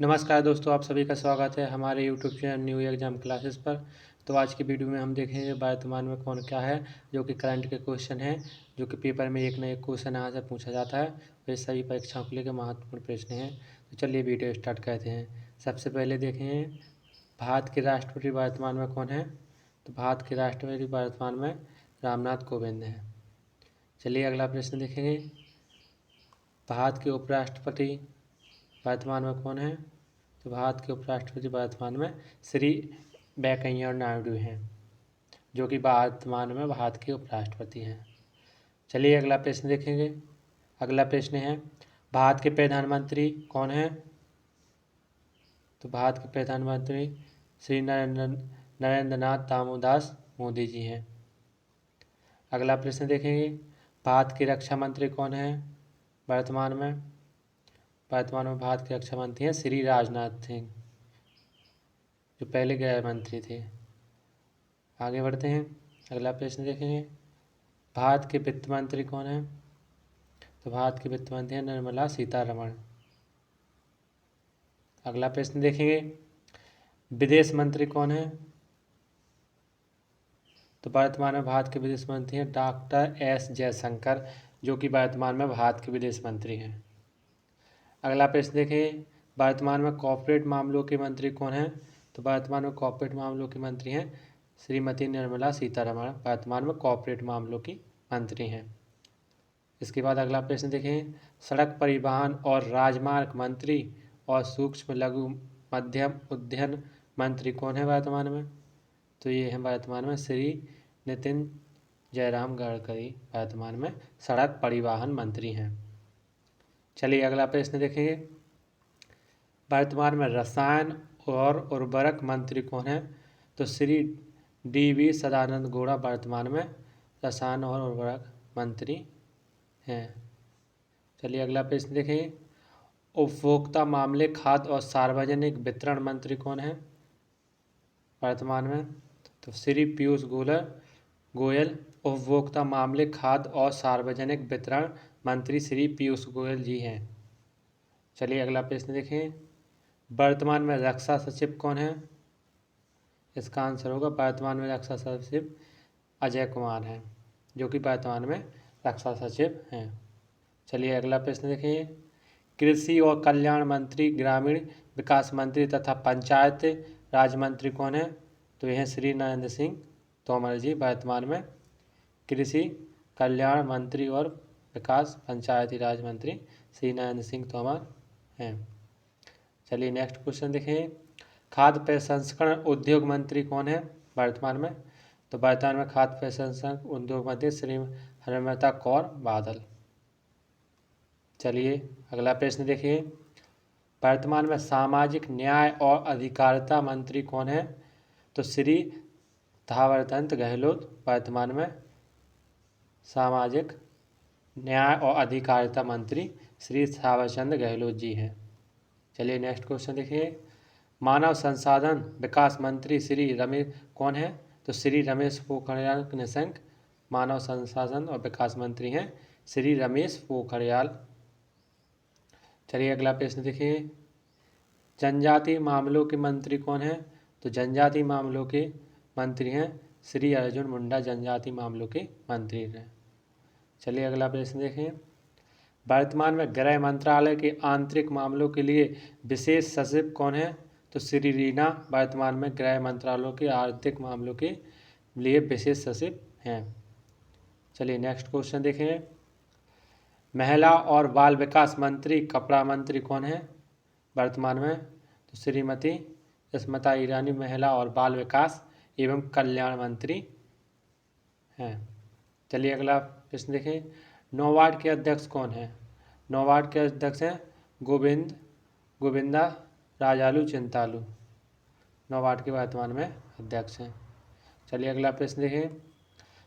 नमस्कार दोस्तों, आप सभी का स्वागत है हमारे YouTube channel new exam classes पर। तो आज की वीडियो में हम देखेंगे वर्तमान में कौन क्या है, जो कि करंट के क्वेश्चन हैं, जो कि पेपर में एक न एक क्वेश्चन यहाँ से पूछा जाता है। वे सभी परीक्षाओं को लेकर महत्वपूर्ण प्रश्न हैं। तो चलिए वीडियो स्टार्ट करते हैं। सबसे पहले देखेंगे भारत के राष्ट्रपति वर्तमान में कौन है। तो भारत के राष्ट्रपति वर्तमान में रामनाथ कोविंद हैं। चलिए अगला प्रश्न देखेंगे, भारत के उपराष्ट्रपति वर्तमान में कौन है। तो भारत के उपराष्ट्रपति वर्तमान में श्री वेंकैया नायडू हैं, जो कि वर्तमान में भारत के उपराष्ट्रपति हैं। चलिए अगला प्रश्न देखेंगे। अगला प्रश्न है, भारत के प्रधानमंत्री कौन हैं। तो भारत के प्रधानमंत्री श्री नरेंद्र नाथ दामोदास मोदी जी हैं। अगला प्रश्न देखेंगे, भारत के रक्षा मंत्री कौन हैं वर्तमान में। वर्तमान में भारत के रक्षा मंत्री हैं श्री राजनाथ सिंह, जो पहले गृह मंत्री थे। आगे बढ़ते हैं, अगला प्रश्न देखेंगे, भारत के वित्त मंत्री कौन हैं। तो भारत के वित्त मंत्री हैं निर्मला सीतारमण। अगला प्रश्न देखेंगे, विदेश मंत्री कौन है। तो वर्तमान में भारत के विदेश मंत्री हैं डॉक्टर एस जयशंकर, जो कि वर्तमान में भारत के विदेश मंत्री हैं। अगला प्रश्न देखें, वर्तमान में कॉर्पोरेट मामलों के मंत्री कौन हैं। तो वर्तमान में कॉर्पोरेट मामलों के मंत्री हैं श्रीमती निर्मला सीतारमण, वर्तमान में कॉर्पोरेट मामलों की मंत्री हैं। इसके बाद अगला प्रश्न देखें, सड़क परिवहन और राजमार्ग मंत्री और सूक्ष्म लघु मध्यम उद्यम मंत्री कौन है वर्तमान में। तो ये हैं वर्तमान में श्री नितिन जयराम गडकरी, वर्तमान में सड़क परिवहन मंत्री हैं। चलिए अगला प्रश्न देखेंगे, वर्तमान में रसायन और उर्वरक मंत्री कौन है। तो श्री डी.वी. सदानंद गौड़ा वर्तमान में रसायन और उर्वरक मंत्री हैं। चलिए अगला प्रश्न देखें, उपभोक्ता मामले खाद्य और सार्वजनिक वितरण मंत्री कौन है वर्तमान में। तो श्री पीयूष गोयल, उपभोक्ता मामले खाद्य और सार्वजनिक वितरण मंत्री श्री पीयूष गोयल जी हैं। चलिए अगला प्रश्न देखें, वर्तमान में रक्षा सचिव कौन है। इसका आंसर होगा वर्तमान में रक्षा सचिव अजय कुमार हैं, जो कि वर्तमान में रक्षा सचिव हैं। चलिए अगला प्रश्न देखें, कृषि और कल्याण मंत्री, ग्रामीण विकास मंत्री तथा पंचायत राज मंत्री कौन है। तो यह श्री नरेंद्र सिंह तोमर जी, वर्तमान में कृषि कल्याण मंत्री और विकास पंचायती राज मंत्री श्री नरेंद्र सिंह तोमर हैं। चलिए नेक्स्ट क्वेश्चन देखें, खाद्य प्रसंस्करण उद्योग मंत्री कौन है वर्तमान में। तो वर्तमान में खाद्य प्रसंस्करण उद्योग मंत्री श्री हरमता कौर बादल। चलिए अगला प्रश्न देखिए, वर्तमान में सामाजिक न्याय और अधिकारिता मंत्री कौन है। तो श्री थावरचंद गहलोत, वर्तमान में सामाजिक न्याय और अधिकारिता मंत्री श्री थावरचंद गहलोत जी हैं। चलिए नेक्स्ट क्वेश्चन देखिए, मानव संसाधन विकास मंत्री श्री रमेश कौन है। तो श्री रमेश पोखरियाल निशंक, मानव संसाधन और विकास मंत्री हैं श्री रमेश पोखरियाल। चलिए अगला प्रश्न देखिए, जनजातीय मामलों के मंत्री कौन है। तो जनजातीय मामलों के मंत्री हैं श्री अर्जुन मुंडा, जनजातीय मामलों के मंत्री हैं। चलिए अगला प्रश्न देखें, वर्तमान में गृह मंत्रालय के आंतरिक मामलों के लिए विशेष सचिव कौन है। तो श्री रीना, वर्तमान में गृह मंत्रालय के आर्थिक मामलों के लिए विशेष सचिव हैं। चलिए नेक्स्ट क्वेश्चन देखें, महिला और बाल विकास मंत्री कपड़ा मंत्री कौन है वर्तमान में। तो श्रीमती स्मृति ईरानी, महिला और बाल विकास एवं कल्याण मंत्री हैं। चलिए अगला प्रश्न देखें, नौवार्ड के अध्यक्ष कौन है। नौवार्ड के अध्यक्ष हैं गोविंदा राजालू चिंतालू, नौवार्ड के वर्तमान में अध्यक्ष हैं। चलिए अगला प्रश्न देखें,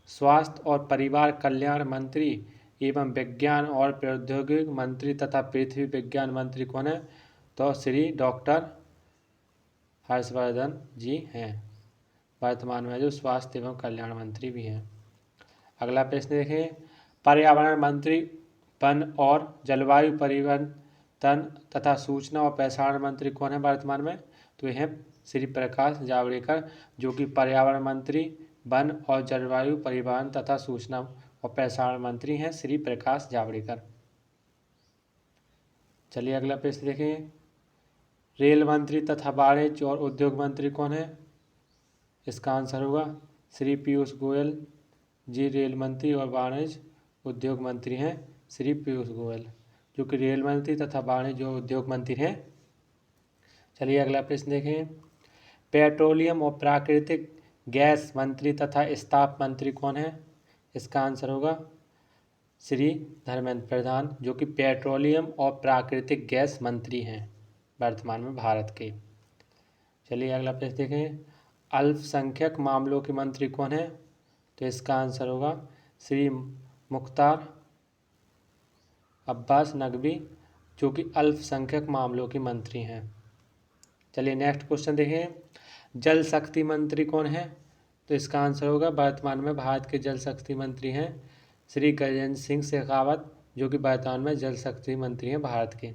स्वास्थ्य और परिवार कल्याण मंत्री एवं विज्ञान और प्रौद्योगिकी मंत्री तथा पृथ्वी विज्ञान मंत्री कौन है। तो श्री डॉक्टर हर्षवर्धन जी हैं, वर्तमान में जो स्वास्थ्य एवं कल्याण मंत्री भी हैं। अगला प्रश्न देखें, पर्यावरण मंत्री वन और जलवायु परिवर्तन तथा सूचना और प्रसारण मंत्री कौन है वर्तमान में? तो यह है श्री प्रकाश जावड़ेकर, जो कि पर्यावरण मंत्री, वन और जलवायु परिवर्तन तथा सूचना और प्रसारण मंत्री हैं श्री प्रकाश जावड़ेकर। चलिए अगला प्रश्न देखें। रेल मंत्री तथा वाणिज्य और उद्योग मंत्री कौन है? इसका आंसर होगा श्री पीयूष गोयल जी। रेल मंत्री और वाणिज्य उद्योग मंत्री हैं श्री पीयूष गोयल, जो कि रेल मंत्री तथा वाणिज्य और उद्योग मंत्री हैं। चलिए अगला प्रश्न देखें। पेट्रोलियम और प्राकृतिक गैस मंत्री तथा इस्पात मंत्री कौन है? इसका आंसर होगा श्री धर्मेंद्र प्रधान, जो कि पेट्रोलियम और प्राकृतिक गैस मंत्री हैं वर्तमान में भारत के। चलिए अगला प्रश्न देखें। अल्पसंख्यक मामलों के मंत्री कौन है? तो इसका आंसर होगा श्री मुख्तार अब्बास नकवी, जो कि अल्पसंख्यक मामलों के मंत्री हैं। चलिए नेक्स्ट क्वेश्चन देखें। जल शक्ति मंत्री कौन है? तो इसका आंसर होगा वर्तमान में भारत के जल शक्ति मंत्री हैं श्री गजेंद्र सिंह शेखावत, जो कि वर्तमान में जल शक्ति मंत्री हैं भारत के।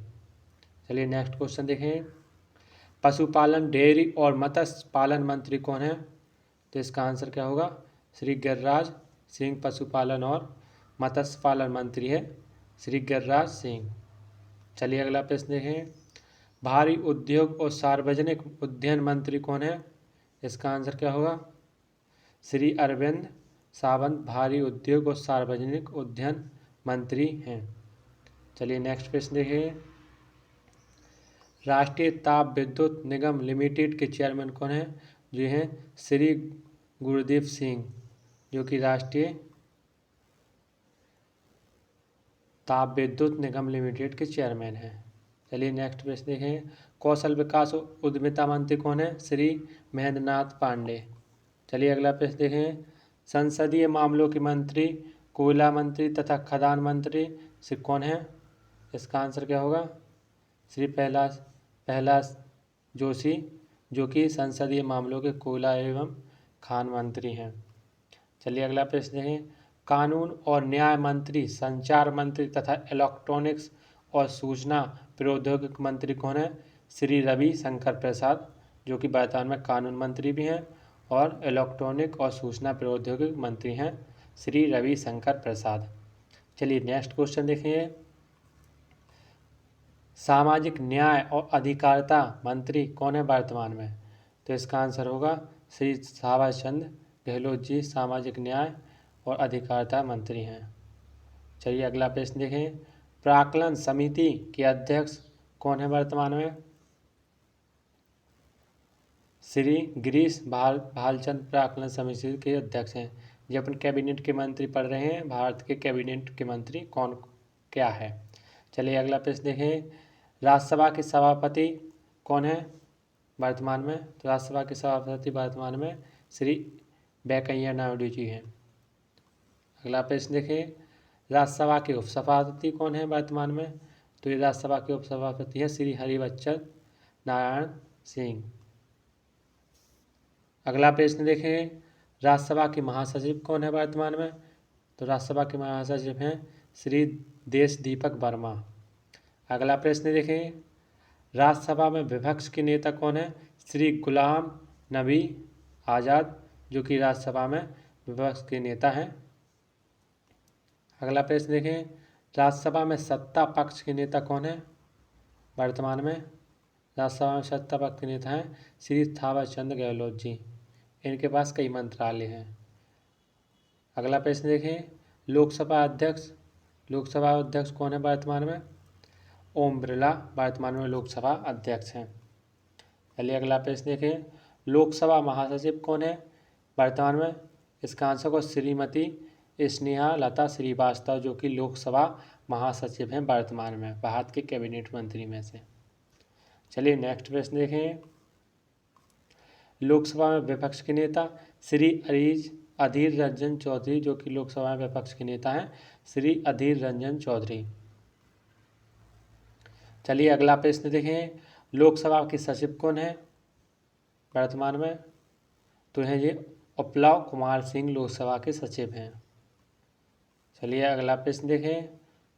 चलिए नेक्स्ट क्वेश्चन देखें। पशुपालन, डेयरी और मत्स्य पालन मंत्री कौन है? तो इसका आंसर क्या होगा? श्री गिरिराज सिंह। पशुपालन और मत्स्य पालन मंत्री है श्री गिरिराज सिंह। चलिए अगला प्रश्न देखें। भारी उद्योग और सार्वजनिक उद्यम मंत्री कौन है? इसका आंसर क्या होगा? श्री अरविंद सावंत भारी उद्योग और सार्वजनिक उद्यम मंत्री हैं। चलिए नेक्स्ट प्रश्न देखें। राष्ट्रीय ताप विद्युत निगम लिमिटेड के चेयरमैन कौन है? जो हैं श्री गुरदीप सिंह, जो कि राष्ट्रीय ताप विद्युत निगम लिमिटेड के चेयरमैन हैं। चलिए नेक्स्ट प्रश्न देखें। कौशल विकास और उद्यमिता मंत्री कौन है? श्री महेंद्र नाथ पांडे। चलिए अगला प्रश्न देखें। संसदीय मामलों के मंत्री, कोयला मंत्री तथा खदान मंत्री से कौन है? इसका आंसर क्या होगा? श्री प्रहलाद जोशी, जो कि संसदीय मामलों के कोयला एवं खान मंत्री हैं। चलिए अगला प्रश्न देखें। कानून और न्याय मंत्री, संचार मंत्री तथा इलेक्ट्रॉनिक्स और सूचना प्रौद्योगिकी मंत्री कौन है? श्री रवि शंकर प्रसाद, जो कि वर्तमान में कानून मंत्री भी हैं और इलेक्ट्रॉनिक और सूचना प्रौद्योगिकी मंत्री हैं श्री रवि शंकर प्रसाद। चलिए नेक्स्ट क्वेश्चन देखें। सामाजिक न्याय और अधिकारिता मंत्री कौन है वर्तमान में? तो इसका आंसर होगा श्री थावर चंद गहलोत जी। सामाजिक न्याय और अधिकारिता मंत्री हैं। चलिए अगला प्रश्न देखें। प्राक्कलन समिति के अध्यक्ष कौन है वर्तमान में? श्री गिरीश भालचंद प्राक्कलन समिति के अध्यक्ष हैं। ये अपन कैबिनेट के मंत्री पढ़ रहे हैं। भारत के कैबिनेट के मंत्री कौन क्या है? चलिए अगला प्रश्न देखें। राज्यसभा के सभापति कौन है वर्तमान में? तो राज्यसभा के सभापति वर्तमान में श्री वेंकैया नायडू जी हैं। अगला प्रश्न देखें। राज्यसभा के उपसभापति कौन है वर्तमान में? तो ये राज्यसभा के उपसभापति हैं श्री हरिवंश नारायण सिंह। अगला प्रश्न देखें। राज्यसभा के महासचिव कौन है वर्तमान में? तो राज्यसभा के महासचिव हैं श्री देश दीपक वर्मा। अगला प्रश्न देखें। राज्यसभा में विपक्ष के नेता कौन है? श्री गुलाम नबी आज़ाद, जो कि राज्यसभा में विपक्ष के नेता हैं। अगला प्रश्न देखें। राज्यसभा में सत्ता पक्ष के नेता कौन है वर्तमान में? राज्यसभा में सत्ता पक्ष के नेता हैं श्री थावर चंद गहलोत जी। इनके पास कई मंत्रालय हैं। अगला प्रश्न देखें। लोकसभा अध्यक्ष कौन है वर्तमान में? ओम बिरला वर्तमान में लोकसभा अध्यक्ष हैं। चलिए अगला प्रश्न देखें। लोकसभा महासचिव कौन है वर्तमान में? इसका आंसर को श्रीमती स्नेहा लता श्रीवास्तव, जो कि लोकसभा महासचिव हैं वर्तमान में भारत के कैबिनेट मंत्री में से। चलिए नेक्स्ट प्रश्न देखें। लोकसभा में विपक्ष के नेता श्री अधीर रंजन चौधरी, जो कि लोकसभा में विपक्ष के नेता हैं श्री अधीर रंजन चौधरी। चलिए अगला प्रश्न देखें। लोकसभा के सचिव कौन है वर्तमान में? तो हैं ये उपलाव कुमार सिंह लोकसभा के सचिव हैं। चलिए अगला प्रश्न देखें।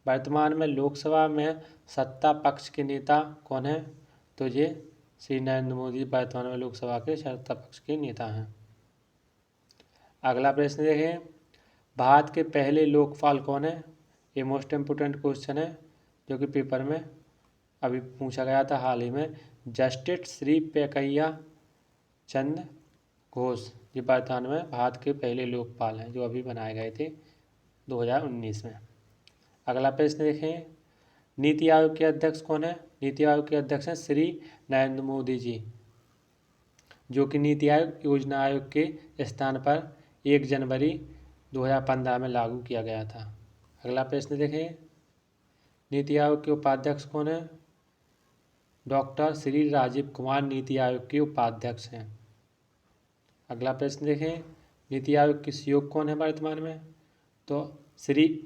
वर्तमान में लोकसभा में सत्ता पक्ष के नेता कौन है? तो ये श्री नरेंद्र मोदी वर्तमान में लोकसभा के सत्ता पक्ष के नेता हैं। अगला प्रश्न देखें, भारत के पहले लोकपाल कौन है? ये मोस्ट इम्पोर्टेंट क्वेश्चन है जो कि पेपर में अभी पूछा गया था हाल ही में। जस्टिस श्री पैकैया चंद घोष ये वर्तमान में भारत के पहले लोकपाल हैं जो अभी बनाए गए थे 2019 में। अगला प्रश्न देखें, नीति आयोग के अध्यक्ष कौन है? नीति आयोग के अध्यक्ष हैं श्री नरेंद्र मोदी जी, जो कि नीति आयोग योजना आयोग के स्थान पर 1 जनवरी 2015 में लागू किया गया था। अगला प्रश्न देखें, नीति आयोग के उपाध्यक्ष कौन है? डॉक्टर श्री राजीव कुमार नीति आयोग के उपाध्यक्ष हैं। अगला प्रश्न देखें, नीति आयोग के सीईओ कौन है वर्तमान में? तो श्री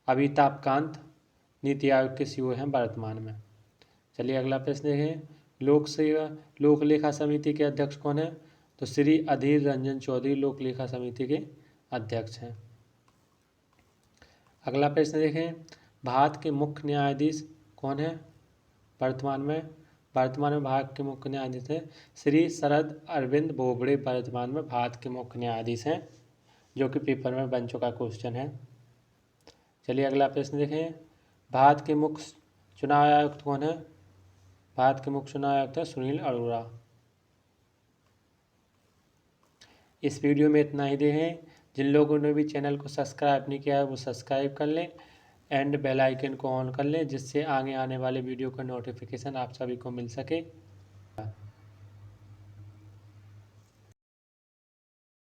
अमिताभ कांत नीति आयोग के सीईओ हैं वर्तमान में। चलिए अगला प्रश्न देखें, लोक लेखा समिति के अध्यक्ष कौन है? तो श्री अधीर रंजन चौधरी लोक लेखा समिति के अध्यक्ष हैं। अगला प्रश्न देखें, भारत के मुख्य न्यायाधीश कौन है वर्तमान में? वर्तमान में भारत के मुख्य न्यायाधीश हैं श्री शरद अरविंद बोबड़े वर्तमान में भारत के मुख्य न्यायाधीश हैं, जो कि पेपर में बन चुका क्वेश्चन है। चलिए अगला प्रश्न देखें, भारत के मुख्य चुनाव आयुक्त कौन है? भारत के मुख्य चुनाव आयुक्त है सुनील अरोड़ा। इस वीडियो में इतना ही देखें। जिन लोगों ने भी चैनल को सब्सक्राइब नहीं किया है वो सब्सक्राइब कर लें एंड बेल आइकन को ऑन कर लें, जिससे आगे आने वाले वीडियो का नोटिफिकेशन आप सभी को मिल सके।